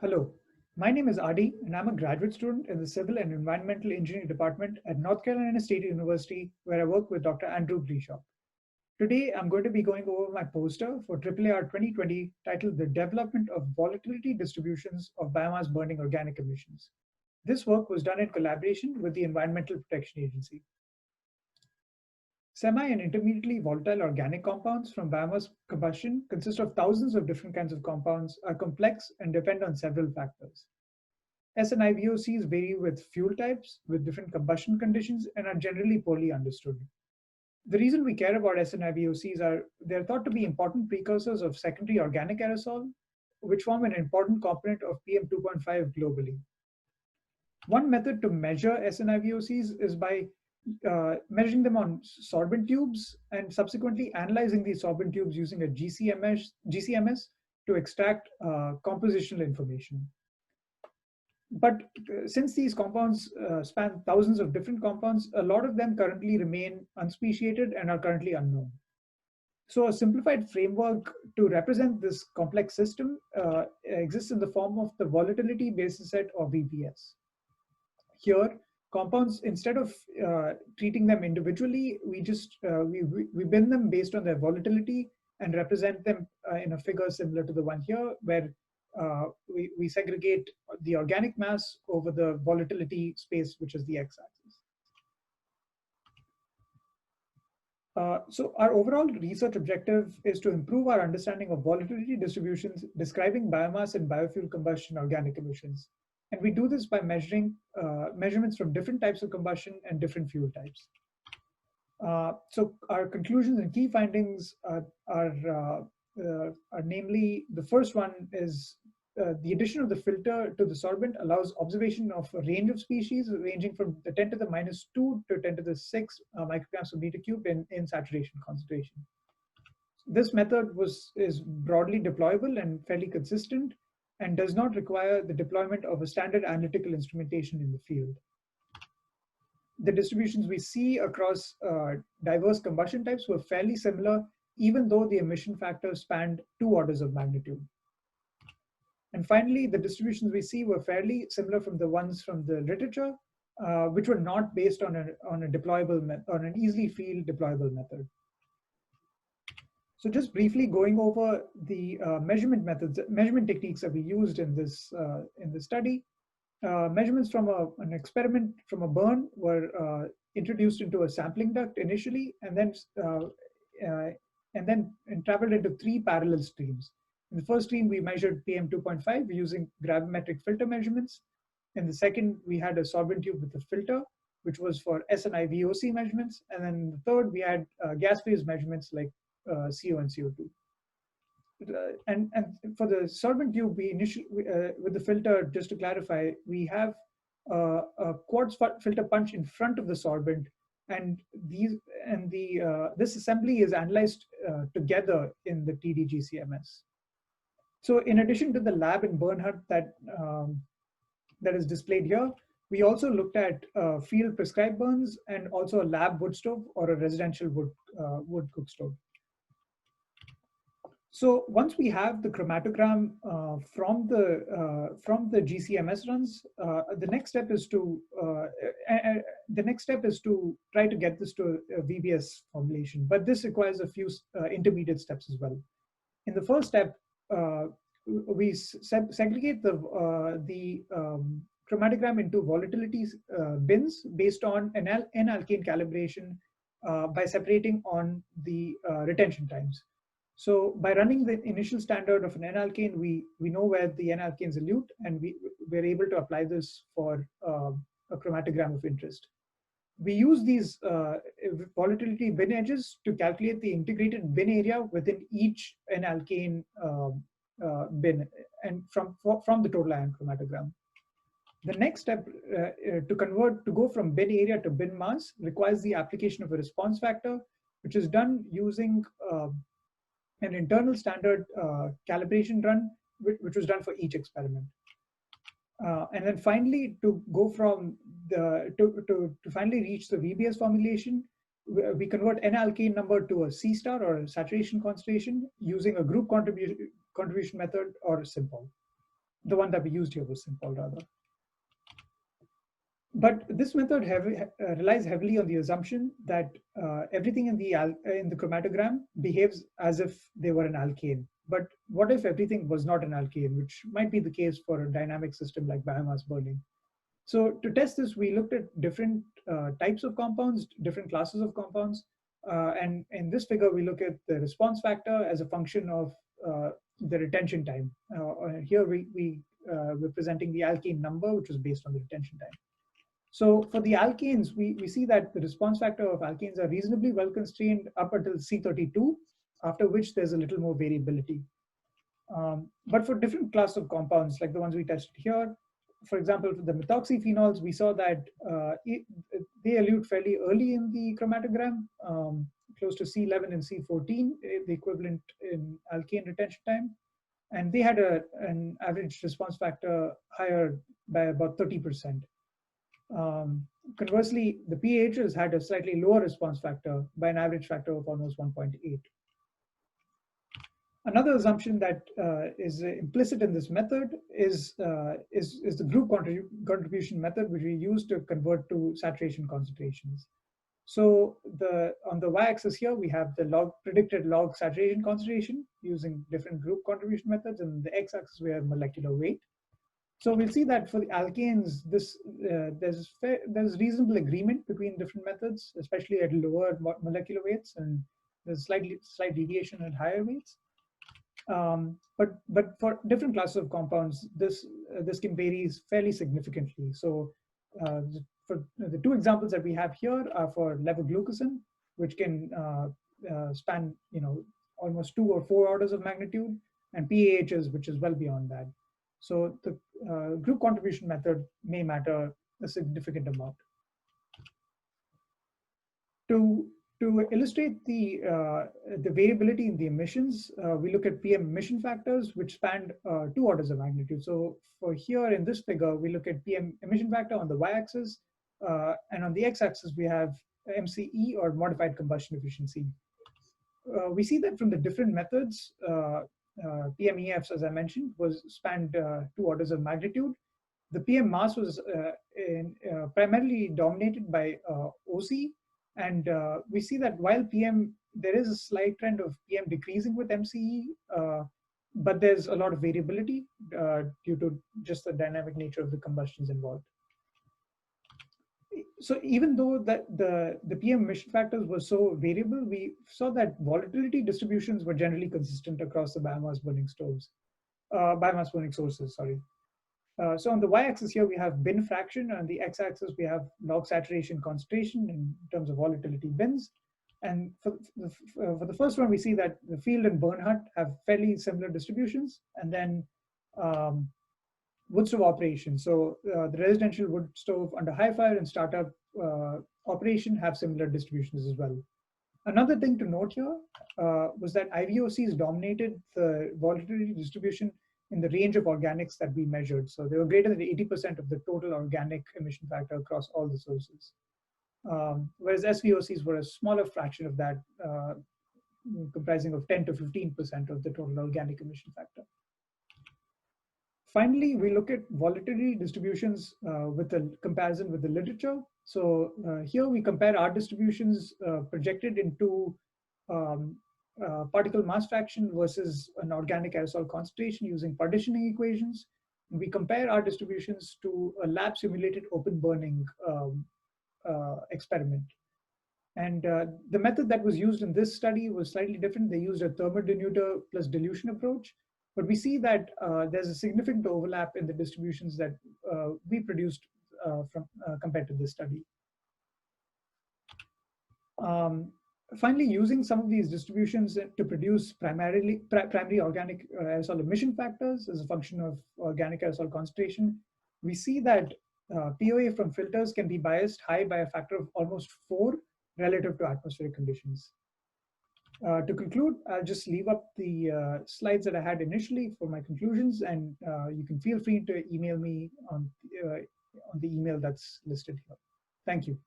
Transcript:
Hello, my name is Adi, and I'm a graduate student in the Civil and Environmental Engineering Department at North Carolina State University, where I work with Dr. Andrew Bishop. Today, I'm going to be going over my poster for AAAR 2020 titled The Development of Volatility Distributions of Biomass Burning Organic Emissions. This work was done in collaboration with the Environmental Protection Agency. Semi and intermediately volatile organic compounds from biomass combustion consist of thousands of different kinds of compounds, are complex, and depend on several factors. SNIVOCs vary with fuel types, with different combustion conditions, and are generally poorly understood. The reason we care about SNIVOCs are they're thought to be important precursors of secondary organic aerosol, which form an important component of PM 2.5 globally. One method to measure SNIVOCs is by measuring them on sorbent tubes and subsequently analyzing these sorbent tubes using a GCMS to extract compositional information. But since these compounds span thousands of different compounds, a lot of them currently remain unspeciated and are currently unknown. So a simplified framework to represent this complex system exists in the form of the volatility basis set, or VBS. Here, compounds, instead of treating them individually, we bin them based on their volatility and represent them in a figure similar to the one here, where we segregate the organic mass over the volatility space, which is the x-axis. So our overall research objective is to improve our understanding of volatility distributions describing biomass and biofuel combustion organic emissions. And we do this by measuring measurements from different types of combustion and different fuel types. So our conclusions and key findings are namely, the first one is the addition of the filter to the sorbent allows observation of a range of species ranging from the 10 to the minus 2 to 10 to the 6 micrograms per meter cubed in saturation concentration. This method is broadly deployable and fairly consistent and does not require the deployment of a standard analytical instrumentation in the field. The distributions we see across diverse combustion types were fairly similar, even though the emission factors spanned 2 orders of magnitude. And finally, the distributions we see were fairly similar from the ones from the literature, which were not based on an easily field deployable method. So just briefly going over the measurement techniques that we used in this study. Measurements from an experiment from a burn were introduced into a sampling duct initially, and then traveled into 3 parallel streams. In the first stream, we measured PM 2.5 using gravimetric filter measurements. In the second, we had a sorbent tube with a filter, which was for SNIVOC measurements. And then in the third, we had gas phase measurements like CO and CO2. And for the sorbent tube, with the filter, just to clarify, we have a quartz filter punch in front of the sorbent, and this assembly is analyzed together in the TDGCMS. So in addition to the lab in Bernhardt that is displayed here, we also looked at field prescribed burns and also a lab wood stove or a residential wood cook stove. So once we have the chromatogram from the GCMS runs, the next step is to try to get this to a VBS formulation. But this requires a few intermediate steps as well. In the first step, we segregate the chromatogram into volatility bins based on N-alkane calibration by separating on the retention times. So by running the initial standard of an N-alkane, we know where the N-alkanes elute, and we're able to apply this for a chromatogram of interest. We use these volatility bin edges to calculate the integrated bin area within each N-alkane bin, and from the total ion chromatogram. The next step to go from bin area to bin mass requires the application of a response factor, which is done using an internal standard calibration run, which was done for each experiment. And then finally, to go from to finally reach the VBS formulation, we convert N-alkane number to a C star or a saturation concentration using a group contribution method or a symbol. The one that we used here was simple rather. But this method relies heavily on the assumption that everything in the chromatogram behaves as if they were an alkane. But what if everything was not an alkane, which might be the case for a dynamic system like biomass burning? So to test this, we looked at different types of compounds, different classes of compounds. And in this figure, we look at the response factor as a function of the retention time. Here we're presenting the alkane number, which is based on the retention time. So for the alkanes, we see that the response factor of alkanes are reasonably well constrained up until C32, after which there's a little more variability. But for different classes of compounds, like the ones we tested here, for example, for the methoxyphenols, we saw that they elute fairly early in the chromatogram, close to C11 and C14, the equivalent in alkane retention time. And they had an average response factor higher by about 30%. Conversely, the pHs had a slightly lower response factor by an average factor of almost 1.8. Another assumption that is implicit in this method is the group contribution method, which we use to convert to saturation concentrations. So on the y-axis here, we have the predicted log saturation concentration using different group contribution methods, and the x-axis we have molecular weight. So we'll see that for the alkanes, there's reasonable agreement between different methods, especially at lower molecular weights, and there's slight deviation at higher weights. But for different classes of compounds, this can vary fairly significantly. So for the two examples that we have here are for levoglucosan, which can span almost 2 or 4 orders of magnitude, and PAHs, which is well beyond that. So the group contribution method may matter a significant amount. To illustrate the variability in the emissions, we look at PM emission factors, which span 2 orders of magnitude. So for here in this figure, we look at PM emission factor on the y-axis, and on the x-axis we have MCE, or modified combustion efficiency. We see that from the different methods, PMEFs, as I mentioned, was spanned 2 orders of magnitude. The PM mass was primarily dominated by OC, and we see that while PM, there is a slight trend of PM decreasing with MCE, but there's a lot of variability due to just the dynamic nature of the combustions involved. So even though the PM emission factors were so variable, we saw that volatility distributions were generally consistent across the biomass burning sources. Sorry. So on the y-axis here, we have bin fraction, and on the x-axis, we have log saturation concentration in terms of volatility bins. And for the first one, we see that the field and Bernhardt have fairly similar distributions, and then wood stove operation. So the residential wood stove under high fire and startup operation have similar distributions as well. Another thing to note here was that IVOCs dominated the volatility distribution in the range of organics that we measured. So they were greater than 80% of the total organic emission factor across all the sources. Whereas SVOCs were a smaller fraction of that, comprising of 10 to 15% of the total organic emission factor. Finally, we look at volatility distributions with a comparison with the literature. So here we compare our distributions projected into particle mass fraction versus an organic aerosol concentration using partitioning equations. And we compare our distributions to a lab simulated open burning experiment. And the method that was used in this study was slightly different. They used a thermodenuter plus dilution approach. But we see that there's a significant overlap in the distributions that we produced compared to this study. Finally, using some of these distributions to produce primary organic aerosol emission factors as a function of organic aerosol concentration, we see that POA from filters can be biased high by a factor of almost 4 relative to atmospheric conditions. To conclude, I'll just leave up the slides that I had initially for my conclusions, and you can feel free to email me on the email that's listed here. Thank you.